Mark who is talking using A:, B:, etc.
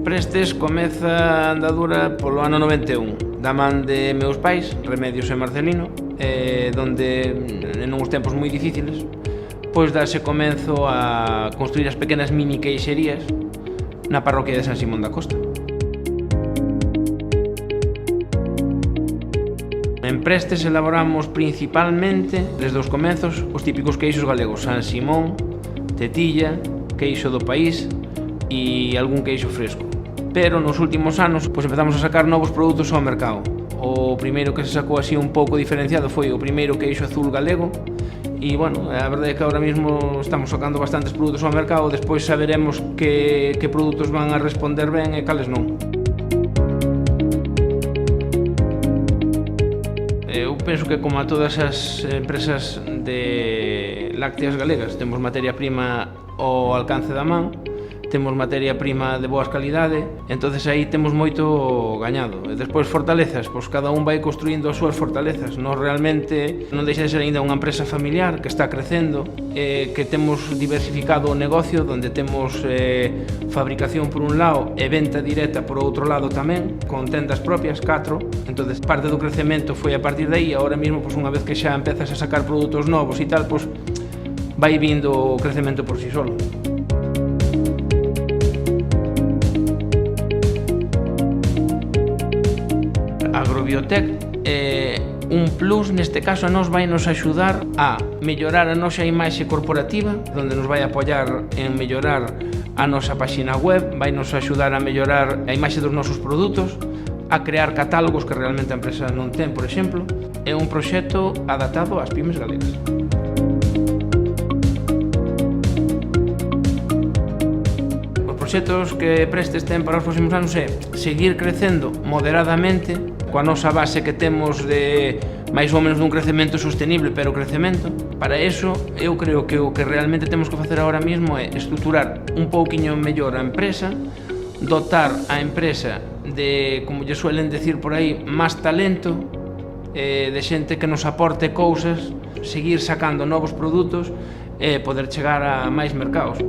A: Emprestes comeza a andadura polo ano 91, da man de meus pais, Remedios e Marcelino, donde en uns tempos moi difíciles, pois dase comenzo a construir as pequenas mini queixerías na parroquia de San Simón da Costa. En Prestes elaboramos principalmente, desde os comezos, os típicos queixos galegos, San Simón, Tetilla, queixo do país e algún queixo fresco. Pero nos últimos anos pois empezamos a sacar novos produtos ao mercado. O primeiro que se sacou así un pouco diferenciado foi o primeiro queixo azul galego e, bueno, a verdade é que ahora mesmo estamos sacando bastantes produtos ao mercado, despois saberemos que produtos van a responder ben e cales non. Eu penso que, como a todas as empresas de lácteas galegas, temos materia prima ao alcance da man, temos materia prima de boas calidade, entonces aí temos moito gañado. E despois fortalezas, pois cada un vai construindo as súas fortalezas. Nós realmente non deixa de ser ainda unha empresa familiar que está crecendo, que temos diversificado o negocio, donde temos fabricación por un lado e venta directa por outro lado tamén, con tendas propias, 4. Entonces parte do crecemento foi a partir de aí. Ahora mesmo, pois unha vez que xa empezas a sacar produtos novos e tal, pois vai vindo o crecemento por si solo. Agrobiotec é un plus, neste caso a nos vai nos axudar a mellorar a nosa imaxe corporativa, onde nos vai apoiar en mellorar a nosa páxina web, vai nos axudar a mellorar a imaxe dos nosos produtos, a crear catálogos que realmente a empresa non ten, por exemplo. É un proxecto adaptado ás pymes galegas. Os proxectos que Prestes ten para os próximos anos é seguir crecendo moderadamente, coa nosa base que temos de máis ou menos dun crecemento sostenible, pero crecemento. Para eso, eu creo que o que realmente temos que facer agora mesmo é estruturar un pouquiño mellor a empresa, dotar a empresa de, como lle suelen decir por aí, máis talento, de xente que nos aporte cousas, seguir sacando novos produtos e poder chegar a máis mercados.